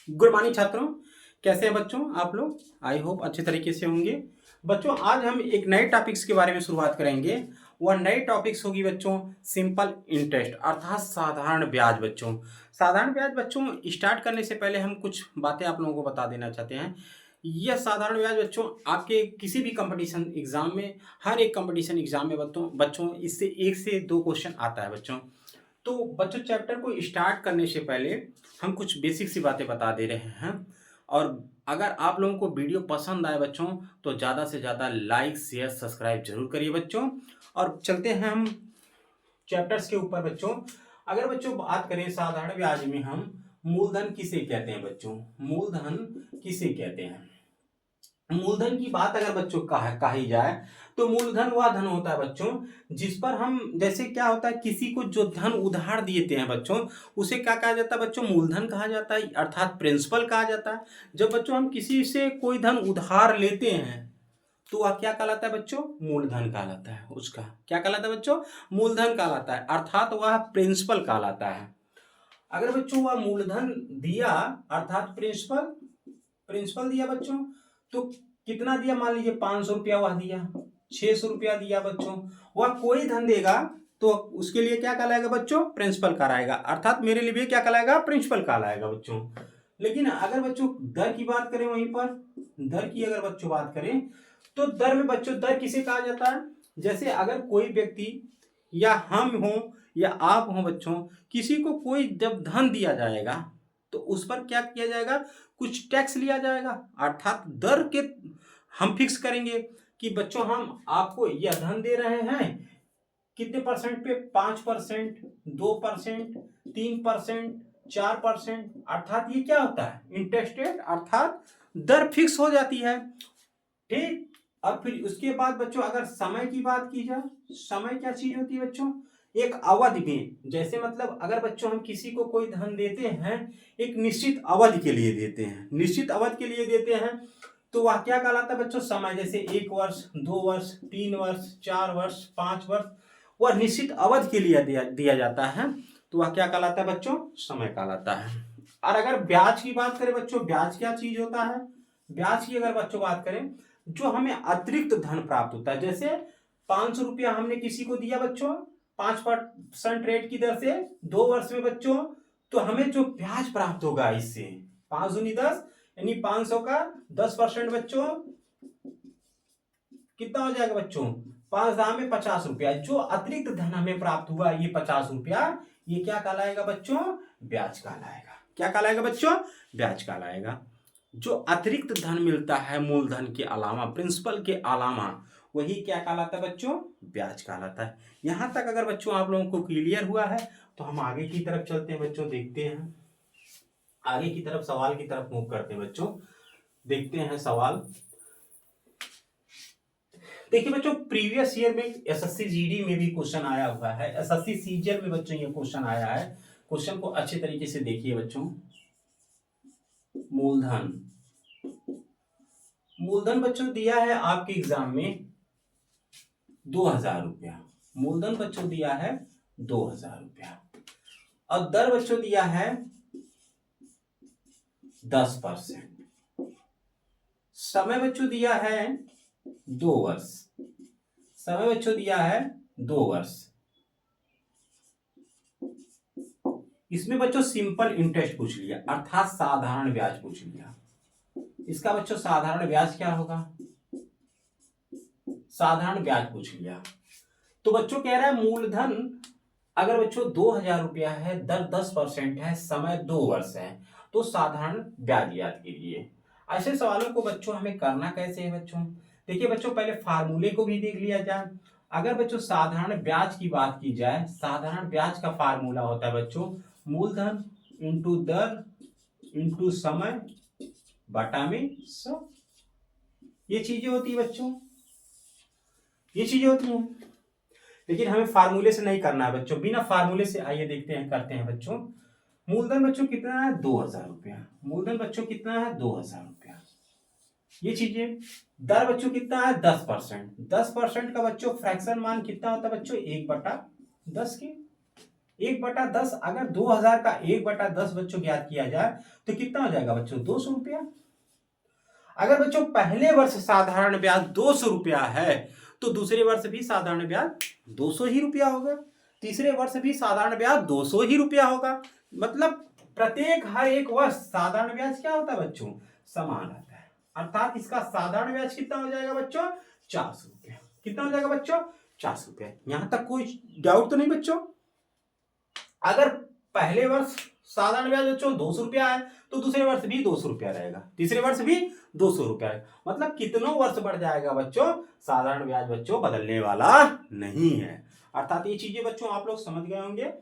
Good morning छात्रों, कैसे हैं बच्चों आप लोग। आई होप अच्छे तरीके से होंगे। बच्चों आज हम एक नए टॉपिक्स के बारे में शुरुआत करेंगे। वह नई टॉपिक्स होगी बच्चों सिंपल इंटरेस्ट अर्थात साधारण ब्याज। बच्चों साधारण ब्याज बच्चों स्टार्ट करने से पहले हम कुछ बातें आप लोगों को बता देना चाहते हैं। यह साधारण ब्याज बच्चों आपके किसी भी कंपटीशन एग्जाम में, हर एक कंपटीशन एग्जाम में बच्चों इससे 1 से 2 क्वेश्चन आता है बच्चों। तो बच्चों चैप्टर को स्टार्ट करने से पहले हम कुछ बेसिक सी बातें बता दे रहे हैं। और अगर आप लोगों को वीडियो पसंद आए बच्चों तो ज़्यादा से ज़्यादा लाइक शेयर सब्सक्राइब जरूर करिए बच्चों। और चलते हैं हम चैप्टर्स के ऊपर बच्चों। अगर बच्चों बात करें साधारण ब्याज में हम मूलधन किसे कहते हैं बच्चों, मूलधन किसे कहते हैं। मूलधन की बात अगर बच्चों कही जाए तो मूलधन वह धन होता है बच्चों जिस पर हम, जैसे क्या होता है किसी को जो धन उधार देते हैं बच्चों उसे क्या कहा जाता है बच्चों, मूलधन कहा जाता है अर्थात प्रिंसिपल कहा जाता है। जब बच्चों हम किसी से कोई धन उधार लेते हैं तो वह क्या कहलाता है बच्चों, मूलधन कहलाता है। उसका क्या कहलाता है बच्चों, मूलधन कहलाता है अर्थात वह प्रिंसिपल कहलाता है। अगर बच्चों वह मूलधन दिया अर्थात प्रिंसिपल प्रिंसिपल दिया बच्चों, तो कितना दिया, मान लीजिए 500 रुपया वह दिया, 600 रुपया दिया बच्चों, वह कोई धन देगा तो उसके लिए क्या कहलाएगा बच्चों, प्रिंसिपल कहलाएगा अर्थात मेरे लिए क्या कहलाएगा, प्रिंसिपल कहलाएगा बच्चों। लेकिन अगर बच्चों दर की बात करें, वहीं पर दर की अगर बच्चों बात करें तो दर में बच्चों दर किसे कहा जाता है, जैसे अगर कोई व्यक्ति या हम हो या आप हो बच्चों, किसी को कोई जब धन दिया जाएगा तो उस पर क्या किया जाएगा, कुछ टैक्स लिया जाएगा अर्थात दर के हम फिक्स करेंगे कि बच्चों हम आपको यह धन दे रहे हैं कितने परसेंट पे, 5%, 2%, 3%, 4%, अर्थात ये क्या होता है, इंटरेस्ट रेट अर्थात दर फिक्स हो जाती है। ठीक। अब फिर उसके बाद बच्चों अगर समय की बात की जाए, समय क्या चीज होती है बच्चों, एक अवधि में, जैसे मतलब अगर बच्चों हम किसी को कोई धन देते हैं एक निश्चित अवधि के लिए देते हैं, निश्चित अवधि के लिए देते हैं तो वह क्या कहलाता है बच्चों, समय। जैसे 1 वर्ष, 2 वर्ष, 3 वर्ष, 4 वर्ष, 5 वर्ष, वह निश्चित अवधि के लिए दिया जाता है तो वह क्या कहलाता है बच्चों, समय कहलाता है। और अगर ब्याज की बात करें बच्चों, ब्याज क्या चीज होता है, ब्याज की अगर बच्चों बात करें जो हमें अतिरिक्त धन प्राप्त होता है, जैसे 500 रुपया हमने किसी को दिया बच्चों 5% रेट की दर से 2 वर्ष में बच्चों, तो हमें जो ब्याज प्राप्त होगा इससे 5 दूनी 10 यानी 500 का 10% बच्चों कितना हो जाएगा बच्चों, 5 में 50 रुपया। जो अतिरिक्त धन हमें प्राप्त हुआ ये 50 रुपया, ये क्या कहलाएगा बच्चों, ब्याज कहलाएगा। क्या कहलाएगा बच्चों, ब्याज कहलाएगा। जो अतिरिक्त धन मिलता है मूलधन के अलावा, प्रिंसिपल के अलावा, वही क्या कहलाता है बच्चों, ब्याज कहलाता है। यहां तक अगर बच्चों आप लोगों को क्लियर हुआ है तो हम आगे की तरफ चलते हैं बच्चों, देखते हैं आगे की तरफ, सवाल की तरफ मूव करते हैं बच्चों। देखते हैं सवाल। देखिए बच्चों प्रीवियस ईयर में एसएससी जीडी में भी क्वेश्चन आया हुआ है, एसएससी सीजीएल में बच्चों ये क्वेश्चन आया है। क्वेश्चन को अच्छे तरीके से देखिए बच्चों। मूलधन, मूलधन बच्चों दिया है आपके एग्जाम में 2000 रुपया, मूलधन बच्चों दिया है 2000 रुपया और दर बच्चों दिया है 10%। समय बच्चों दिया है 2 वर्ष, समय बच्चों दिया है 2 वर्ष। इसमें बच्चों सिंपल इंटरेस्ट पूछ लिया अर्थात साधारण ब्याज पूछ लिया। इसका बच्चों साधारण ब्याज क्या होगा, साधारण ब्याज पूछ लिया। तो बच्चों कह रहा है मूलधन अगर बच्चों 2000 रुपया है, दर 10% है, समय 2 वर्ष है, तो साधारण ब्याज याद कीजिए। ऐसे सवालों को बच्चों हमें करना कैसे है बच्चों, देखिए बच्चों पहले फार्मूले को भी देख लिया जाए। अगर बच्चों साधारण ब्याज की बात की जाए, साधारण ब्याज का फार्मूला होता है बच्चों मूलधन इंटू दर इंटू समय बटा में 100। ये चीजें होती है बच्चों, ये चीजें होती हैं। लेकिन हमें फार्मूले से नहीं करना है बच्चों, बिना फार्मूले से आइए देखते हैं, करते हैं बच्चों। मूलधन बच्चों कितना है, 2000 रुपया, मूलधन बच्चों कितना है 2000 रुपया। ये चीजें, दर बच्चों कितना है 10%, 10% का बच्चों फ्रैक्शन मान कितना होता है बच्चों, 1/10 की। 1/10, अगर 2000 का 1/10 बच्चों ज्ञात किया जाए तो कितना हो जाएगा बच्चों? 200 रुपया। अगर बच्चों पहले वर्ष साधारण ब्याज 200 रुपया है तो दूसरे वर्ष भी साधारण ब्याज 200 ही रुपया होगा, तीसरे वर्ष भी साधारण ब्याज 200 ही रुपया होगा। मतलब प्रत्येक हर एक वर्ष साधारण ब्याज क्या होता है बच्चों? समान रहता है। अर्थात इसका साधारण ब्याज कितना हो जाएगा बच्चों? 400 रुपया। कितना हो जाएगा बच्चों? 400 रुपया। यहां तक कोई डाउट तो नहीं बच्चों? अगर पहले वर्ष साधारण ब्याज बच्चों 200 रुपया है तो दूसरे वर्ष भी 200 रुपया रहेगा, तीसरे वर्ष भी 200 रुपया है। मतलब कितनों वर्ष बढ़ जाएगा बच्चों, साधारण ब्याज बच्चों बदलने वाला नहीं है। अर्थात ये चीजें बच्चों आप लोग समझ गए होंगे।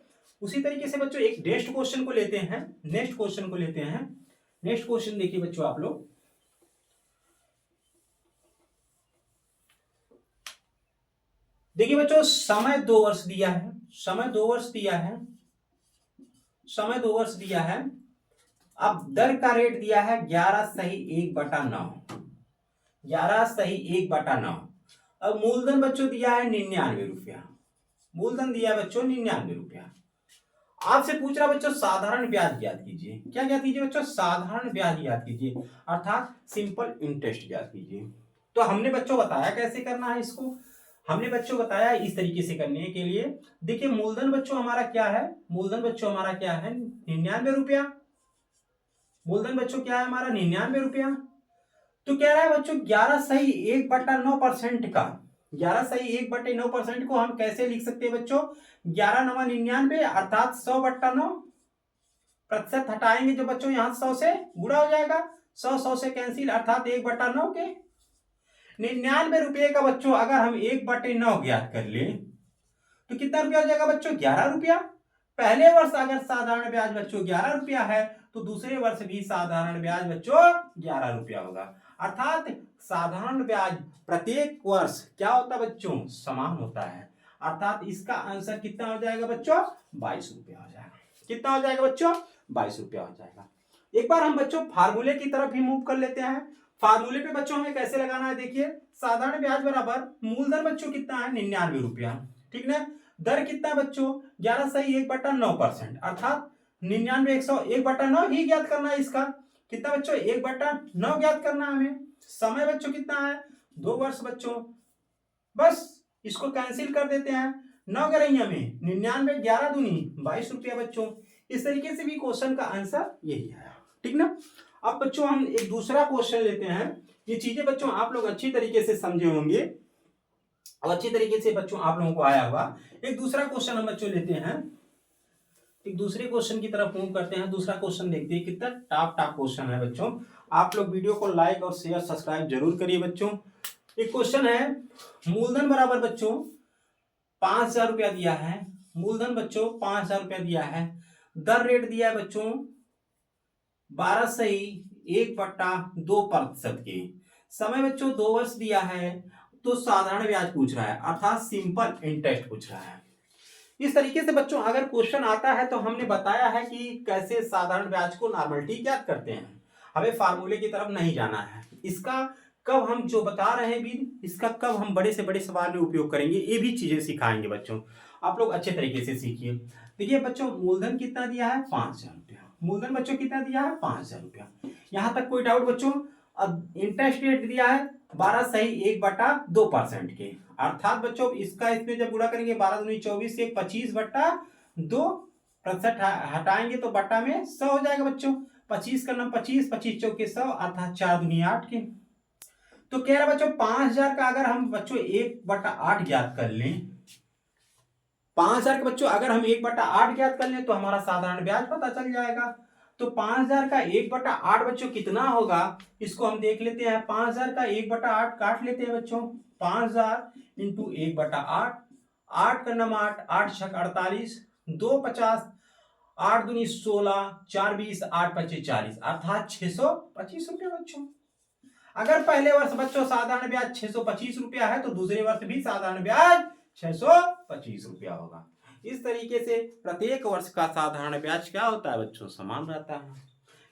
उसी तरीके से बच्चों एक नेक्स्ट क्वेश्चन को लेते हैं। नेक्स्ट क्वेश्चन को लेते हैं। नेक्स्ट क्वेश्चन देखिए बच्चों आप लोग। देखिए बच्चों समय 2 वर्ष दिया है, समय 2 वर्ष दिया है, समय 2 वर्ष दिया है। अब दर का रेट दिया है 11/1/9, 11/1/9। अब मूलधन बच्चों दिया है 99 रुपया, मूलधन दिया है बच्चों 99 रुपया। आपसे पूछ रहा बच्चों साधारण ब्याज ज्ञात कीजिए। क्या ज्ञात कीजिए बच्चों? साधारण ब्याज ज्ञात कीजिए, अर्थात सिंपल इंटरेस्ट ज्ञात कीजिए। तो हमने बच्चों बताया कैसे करना है इसको। हमने बच्चों बताया इस तरीके से करने के लिए। देखिए मूलधन बच्चों हमारा क्या है? मूलधन बच्चों हमारा क्या है? 99 रुपया। मूलधन बच्चों क्या है हमारा? 99 रुपया। तो कह रहा है बच्चों 11/1/9% का, 11/1/9% को हम कैसे लिख सकते हैं बच्चों? 11×9 = 99, अर्थात 100/9। प्रतिशत हटाएंगे जो बच्चों यहां 100 से गुणा हो जाएगा, 100 से कैंसिल, अर्थात 1/9 के 99 रुपये का बच्चों अगर हम 1/9 ज्ञात कर ले तो कितना रुपया हो जाएगा बच्चों? 11 रुपया। पहले वर्ष अगर साधारण ब्याज बच्चों 11 रुपया है तो दूसरे वर्ष भी साधारण ब्याज बच्चों 11 रुपया होगा। अर्थात साधारण ब्याज प्रत्येक वर्ष क्या होता है बच्चों? समान होता है। अर्थात इसका आंसर कितना हो जाएगा बच्चों? 22 रुपया हो जाएगा। कितना हो जाएगा बच्चों? 22 रुपया हो जाएगा। एक बार हम बच्चों फार्मूले की तरफ ही मूव कर लेते हैं। फार्मूले पे बच्चों हमें कैसे लगाना है? देखिए साधारण ब्याज बराबर मूलधन बच्चों कितना है? 99 रुपया, ठीक ना। दर कितना बच्चों? 11/1/9%, अर्थात 99 100/9 ही ज्ञात करना है इसका। कितना बच्चों? 1/9 ज्ञात करना है हमें। समय बच्चों कितना है? 2 वर्ष बच्चों। बस इसको कैंसिल कर देते हैं। 9 गरैया में 99, 11 दूनी 22 रुपया बच्चों। इस तरीके से भी क्वेश्चन का आंसर यही है, ठीक ना। अब बच्चों हम एक दूसरा क्वेश्चन लेते हैं। ये चीजें बच्चों आप लोग अच्छी तरीके से समझे होंगे और अच्छी तरीके से बच्चों आप लोगों को आया होगा। एक दूसरा क्वेश्चन हम बच्चों लेते हैं, एक दूसरे क्वेश्चन की तरफ मूव करते हैं। दूसरा क्वेश्चन देखते हैं, कितना टॉप क्वेश्चन है बच्चों। आप लोग वीडियो को लाइक और शेयर सब्सक्राइब जरूर करिए बच्चों। एक क्वेश्चन है, मूलधन बराबर बच्चों 5,000 रुपया दिया है। मूलधन बच्चों 5,000 रुपया दिया है। दर रेट दिया है बच्चों 12/1/2% के। समय बच्चों 2 वर्ष दिया है। तो साधारण ब्याज पूछ रहा है, अर्थात सिंपल इंटरेस्ट पूछ रहा है। इस तरीके से बच्चों अगर क्वेश्चन आता है तो हमने बताया है कि कैसे साधारण ब्याज को नॉर्मलिटी ज्ञात करते हैं। हमें फार्मूले की तरफ नहीं जाना है। इसका कब हम जो बता रहे हैं भी, इसका कब हम बड़े से बड़े सवाल में उपयोग करेंगे, ये भी चीजें सिखाएंगे बच्चों। आप लोग अच्छे तरीके से सीखिए। देखिए बच्चों मूलधन कितना दिया है? 5,000 रुपया। मूलधन बच्चों कितना दिया है? 5,000 रुपया। यहां तक कोई डाउट बच्चों? अब इंटरेस्ट रेट दिया है 12/1/2% के, अर्थात बच्चों इसका इसमें जब गुणा करेंगे 12 दूनी 24 से 25/2% हटाएंगे तो बट्टा में 100 हो जाएगा बच्चों। 25 का नाम 25, 25 चौके 100, अर्थात 4 दूनी 8 के। तो कह रहा बच्चों 5,000 का अगर हम बच्चों 1/8 ज्ञात कर लें, 5,000 के बच्चों अगर हम 1/8 ज्ञात कर लें तो हमारा साधारण ब्याज पता चल जाएगा। तो 5,000 का 1/8 बच्चों कितना होगा, इसको हम देख लेते हैं। 5,000 का 1/8 काट लेते हैं बच्चों। 5,000 इंटू 1/8, 8 का नाम 8, 8 छक 48, 2 50, 8 दूनी 16, 4 20, 8 25 40, अर्थात 625 रुपया बच्चों। अगर पहले वर्ष बच्चों साधारण ब्याज 625 रुपया है तो दूसरे वर्ष भी साधारण ब्याज 625 रुपया होगा। इस तरीके से प्रत्येक वर्ष का साधारण ब्याज क्या होता है बच्चों? समान रहता है।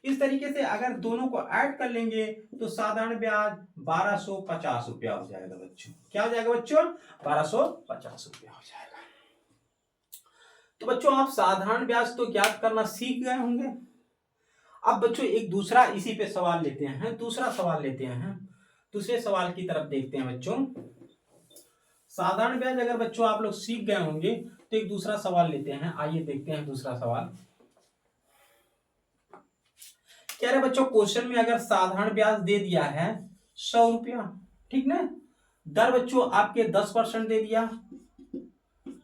इस तरीके से अगर दोनों को ऐड कर लेंगे तो साधारण ब्याज 1250 रुपया हो जाएगा बच्चों। क्या हो जाएगा बच्चों? 1250 रुपया हो जाएगा। तो बच्चों आप साधारण ब्याज तो ज्ञात करना सीख गए होंगे। अब बच्चों एक दूसरा इसी पे सवाल लेते हैं, दूसरा सवाल लेते हैं, दूसरे सवाल की तरफ देखते हैं बच्चों। साधारण ब्याज अगर बच्चों आप लोग सीख गए होंगे तो एक दूसरा सवाल लेते हैं। आइए देखते हैं दूसरा सवाल। कह रहे बच्चों क्वेश्चन में अगर साधारण ब्याज दे दिया है 100 रुपया, ठीक ना, दर बच्चों आपके 10% दे दिया,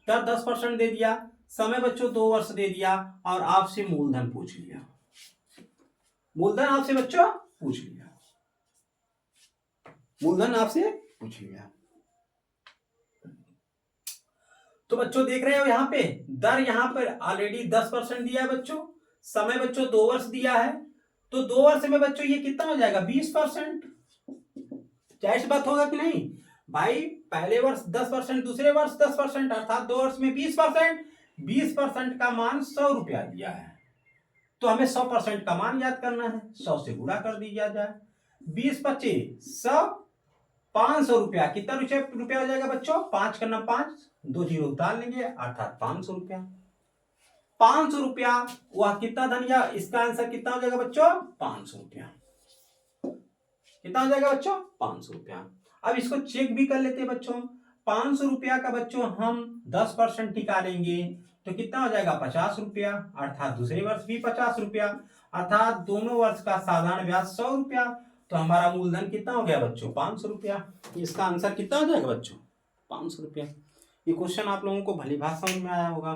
दर 10% दे दिया, समय बच्चों 2 वर्ष दे दिया और आपसे मूलधन पूछ लिया। मूलधन आपसे बच्चों पूछ लिया, मूलधन आपसे पूछ लिया। तो बच्चों देख रहे हो यहां पे दर यहां पर ऑलरेडी 10% दिया है बच्चों, समय बच्चों 2 वर्ष दिया है, तो 2 वर्ष में बच्चों ये कितना हो जाएगा 20%। जाहिर सी बात होगा कि नहीं भाई, पहले वर्ष 10%, दूसरे वर्ष 10%, अर्थात 2 वर्ष में 20%। 20% का मान 100 रुपया दिया है, तो हमें 100% का मान याद करना है। 100 से गुणा कर दिया जाए, 20 25 100, 500 रुपया। कितना रुपया हो जाएगा बच्चों, 5 करना 5, 2 जीरो उतार लेंगे, अर्थात 500 रुपया। 500 रुपया वह कितना धन, या इसका आंसर कितना हो जाएगा बच्चों 500 रुपया। कितना हो जाएगा बच्चों 500 रुपया। अब इसको चेक भी कर लेते हैं बच्चों। 500 रुपया का बच्चों हम 10% निकालेंगे तो कितना हो जाएगा 50 रुपया, अर्थात दूसरे वर्ष भी 50 रुपया, अर्थात दोनों वर्ष का साधारण ब्याज 100 रुपया। तो हमारा मूलधन कितना हो गया बच्चों 500 रुपया। इसका आंसर कितना हो जाएगा बच्चों 500 रुपया। ये क्वेश्चन आप लोगों को भली भाषा समझ में आया होगा।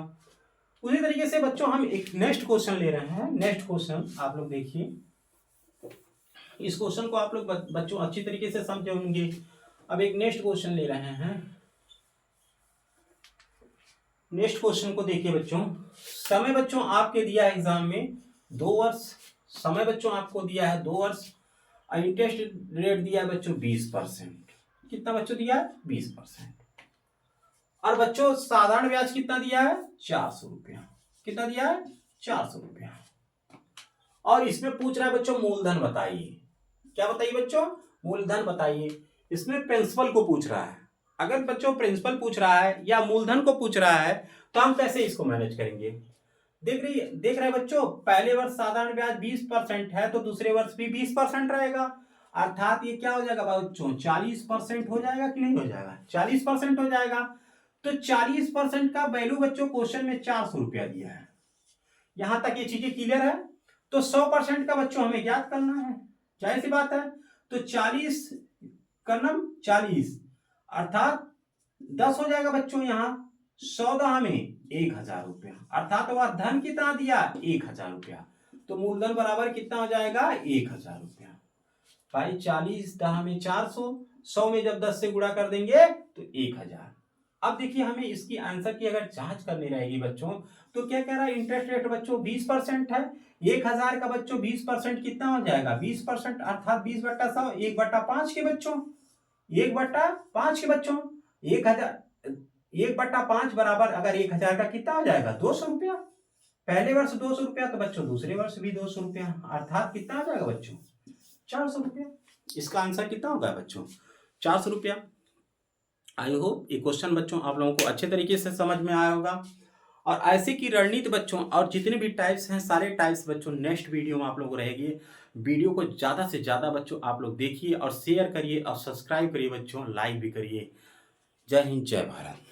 उसी तरीके से बच्चों हम एक नेक्स्ट क्वेश्चन ले रहे हैं। नेक्स्ट क्वेश्चन आप लोग देखिए, इस क्वेश्चन को आप लोग बच्चों अच्छी तरीके से समझे होंगे। अब एक नेक्स्ट क्वेश्चन ले रहे हैं। नेक्स्ट क्वेश्चन को देखिए बच्चों। समय बच्चों आपके दिया है एग्जाम में 2 वर्ष, समय बच्चों आपको दिया है 2 वर्ष, और इंटरेस्ट रेट दिया है बच्चों 20%। कितना बच्चों दिया है 20%। और बच्चों साधारण ब्याज कितना दिया है 400 रुपया। कितना दिया है 400 रुपया। और इसमें पूछ रहा है बच्चों मूलधन बताइए। क्या बताइए बच्चों, मूलधन बताइए। इसमें प्रिंसिपल को पूछ रहा है। अगर बच्चों प्रिंसिपल पूछ रहा है या मूलधन को पूछ रहा है तो हम कैसे इसको मैनेज करेंगे। देख रहे बच्चों, पहले वर्ष साधारण ब्याज 20% है तो दूसरे वर्ष भी 20% रहेगा, अर्थात ये क्या हो जाएगा बच्चों 40% हो जाएगा कि नहीं हो जाएगा 40% हो जाएगा। तो 40% का वैल्यू बच्चों क्वेश्चन में 400 रुपया दिया है। यहां तक ये चीजें क्लियर है। तो 100% का बच्चों हमें ज्ञात करना है, जाहिर सी बात है। तो 40 कर्नम 40, अर्थात 10 हो जाएगा बच्चों यहाँ 100 में 1000 रुपया, अर्थात वह धन कितना दिया 1000 रुपया। तो मूलधन बराबर कितना हो जाएगा 1000 रुपया। भाई 40 10 में 400, 100 में जब 10 से गुणा कर देंगे तो 1000। अब देखिए हमें इसकी आंसर की अगर जांच करनी रहेगी बच्चों तो क्या कह रहा है, इंटरेस्ट रेट बच्चों 20% है। 1000 का बच्चों 20% कितना हो जाएगा 20%, अर्थात 20/100, 1/5 के बच्चों, 1/5 के बच्चों, 1/5 बराबर अगर 1000 का कितना हो जाएगा 200 रुपया। पहले वर्ष 200 रुपया तो बच्चों दूसरे वर्ष भी 200 रुपया, अर्थात कितना हो जाएगा बच्चों 400 रुपया। इसका आंसर कितना होगा बच्चों 400 रुपया। आई होप ये क्वेश्चन बच्चों आप लोगों को अच्छे तरीके से समझ में आया होगा। और ऐसे की रणनीति बच्चों और जितने भी टाइप्स हैं सारे टाइप्स बच्चों नेक्स्ट वीडियो में आप लोगों को रहेगी। वीडियो को ज़्यादा से ज़्यादा बच्चों आप लोग देखिए और शेयर करिए और सब्सक्राइब करिए बच्चों, लाइक भी करिए। जय हिंद जय भारत।